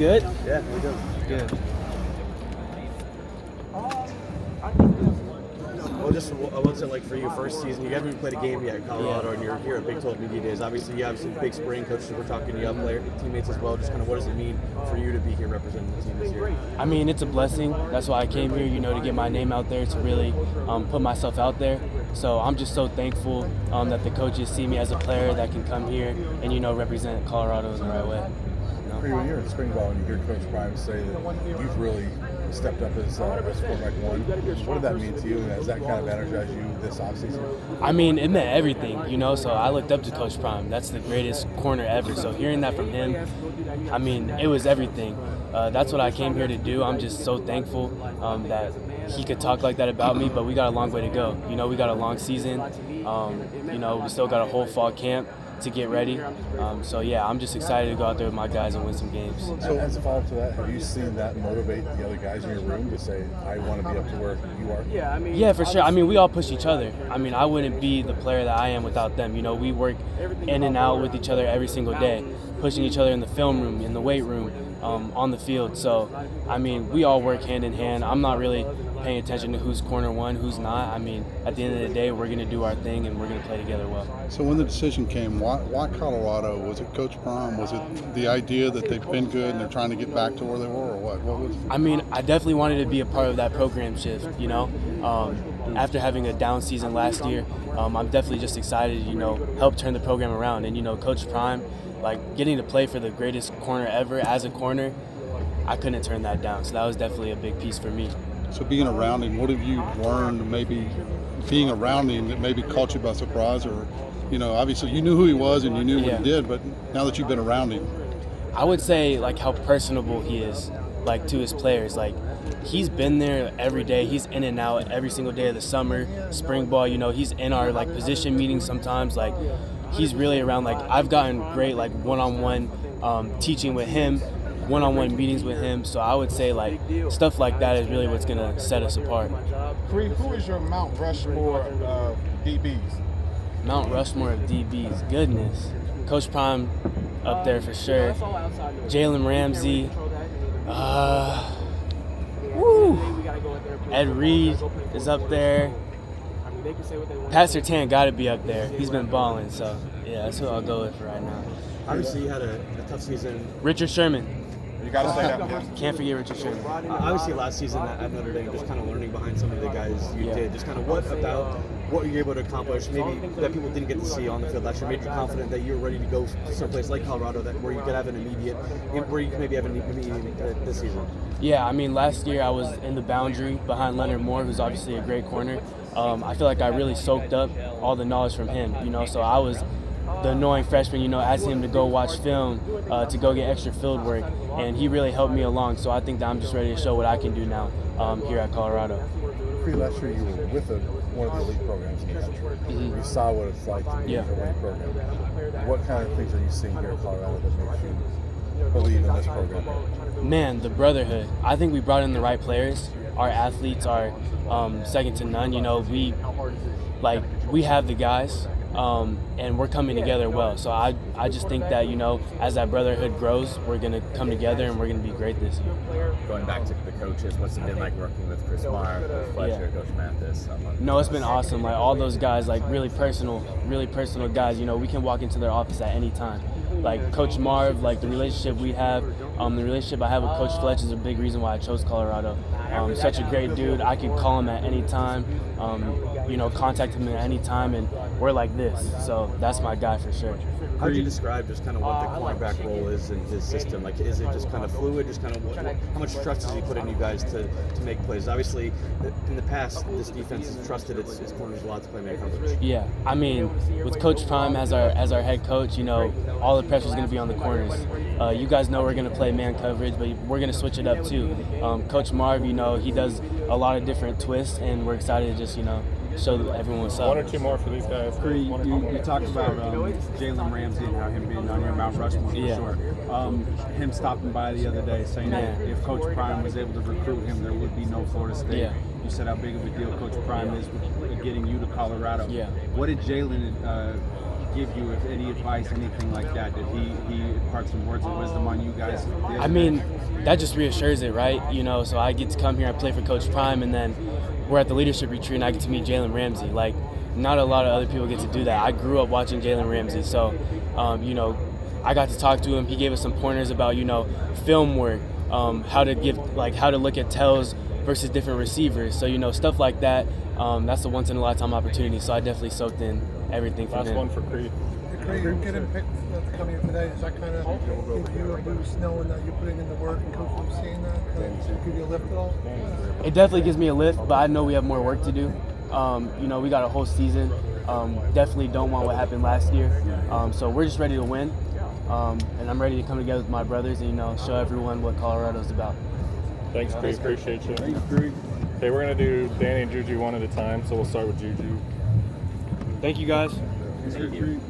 good? Yeah, we do. Good. Well, just what's it like for you? First season, you haven't even played a game yet at Colorado, and you're here at Big 12 Media Days. Obviously, you have some big spring coaches who were talking to you, teammates as well. Just kind of what does it mean for you to be here representing the team this year? I mean, it's a blessing. That's why I came here, to get my name out there, to really put myself out there. So I'm just so thankful that the coaches see me as a player that can come here and, represent Colorado in the right way. Cree, when you're in spring ball and you hear Coach Prime say that you've really stepped up as quarterback one, what did that mean to you? And has that kind of energized you this offseason? I mean, it meant everything, so I looked up to Coach Prime. That's the greatest corner ever. So hearing that from him, I mean, it was everything. That's what I came here to do. I'm just so thankful that he could talk like that about me, but we got a long way to go. We got a long season. We still got a whole fall camp to get ready. So yeah, I'm just excited to go out there with my guys and win some games. So as a follow-up to that, have you seen that motivate the other guys in your room to say, I want to be up to where you are? Yeah, for sure. I mean, we all push each other. I mean, I wouldn't be the player that I am without them. We work in and out with each other every single day, pushing each other in the film room, in the weight room, on the field. So, I mean, we all work hand in hand. I'm not really paying attention to who's corner one, who's not. I mean, at the end of the day, we're going to do our thing and we're going to play together well. So when the decision came, why Colorado? Was it Coach Prime? Was it the idea that they've been good and they're trying to get back to where they were, or what? What was it? I mean, I definitely wanted to be a part of that program shift, After having a down season last year, I'm definitely just excited to, help turn the program around. And, Coach Prime, getting to play for the greatest corner ever as a corner, I couldn't turn that down. So that was definitely a big piece for me. So being around him, what have you learned maybe being around him that maybe caught you by surprise? Or, obviously you knew who he was and you knew what he did, but now that you've been around him. I would say how personable he is, to his players. He's been there every day. He's in and out every single day of the summer, spring ball. He's in our position meetings sometimes. He's really around. I've gotten great one-on-one teaching with him, one-on-one meetings with him. So I would say stuff like that is really what's gonna set us apart. Cree, who is your Mount Rushmore of DBs? Mount Rushmore of DBs, goodness. Coach Prime up there for sure. Jalen Ramsey. Ed Reed is up there. Pastor Tan got to be up there. He's been balling, so yeah, that's who I'll go with for right now. Obviously, you had a tough season. Richard Sherman. You got to say that. Yeah. Can't forget Richard Sherman. Obviously, last season at Notre Dame, just kind of learning behind some of the guys you did. Just kind of what about what you're able to accomplish, maybe that people didn't get to see on the field last year, made you confident that you're ready to go to someplace like Colorado where you could have an immediate, where you can maybe have an immediate this season. Yeah, I mean, last year I was in the boundary behind Leonard Moore, who's obviously a great corner. I feel like I really soaked up all the knowledge from him, so I was the annoying freshman, asking him to go watch film, to go get extra field work, and he really helped me along. So I think that I'm just ready to show what I can do now here at Colorado. Cree, last year you were with one of the elite programs in the country. Mm-hmm. You saw what it's like to be with a elite program. What kind of things are you seeing here at Colorado that makes you believe in this program? Man, the brotherhood. I think we brought in the right players. Our athletes are second to none. We have the guys. And we're coming together well. So I just think that, as that brotherhood grows, we're going to come together and we're going to be great this year. Going back to the coaches, what's it been like working with Chris Meyer, Coach Fletcher, Coach Mathis? No, it's been awesome. All those guys, really personal guys. We can walk into their office at any time. Coach Marv, the relationship we have, the relationship I have with Coach Fletch is a big reason why I chose Colorado. Such a great dude. I could call him at any time, contact him at any time, and we're like this. So that's my guy for sure. How would you describe just kind of what the cornerback role is in his system? Is it just kind of fluid? Just kind of how much trust does he put in you guys to make plays? Obviously, in the past, this defense has trusted its corners a lot to play man coverage. Yeah, I mean, with Coach Prime as our head coach, all the pressure is going to be on the corners. You guys know we're going to play man coverage, but we're going to switch it up too. Coach Marv, he does a lot of different twists, and we're excited to just, show everyone what's up. One or two more for these guys. Cree, you talked about Jalen Ramsey and how him being on your Mount Rushmore for sure. Him stopping by the other day saying that if Coach Prime was able to recruit him, there would be no Florida State. Yeah. You said how big of a deal Coach Prime is with getting you to Colorado. Yeah. What did Jalen give you, if any advice, anything like that? Did he impart some words of wisdom on you guys? I mean, that just reassures it, right? So I get to come here and play for Coach Prime, and then we're at the leadership retreat, and I get to meet Jalen Ramsey. Like, not a lot of other people get to do that. I grew up watching Jalen Ramsey, so I got to talk to him. He gave us some pointers about film work, how to look at tells versus different receivers. So stuff like that. That's a once in a lifetime opportunity. So I definitely soaked in everything from him. Last one for Cree. Cree, getting picked to come here today, does that kind of give you a boost knowing that you're putting in the work and Coach is seeing that? Does it give you a lift at all? It definitely gives me a lift, but I know we have more work to do. We got a whole season. Definitely don't want what happened last year. So we're just ready to win. And I'm ready to come together with my brothers and show everyone what Colorado's about. Thanks, Cree. Appreciate you. Thanks, Cree. Okay, we're going to do Danny and Juju one at a time, so we'll start with Juju. Thank you, guys. Thank you.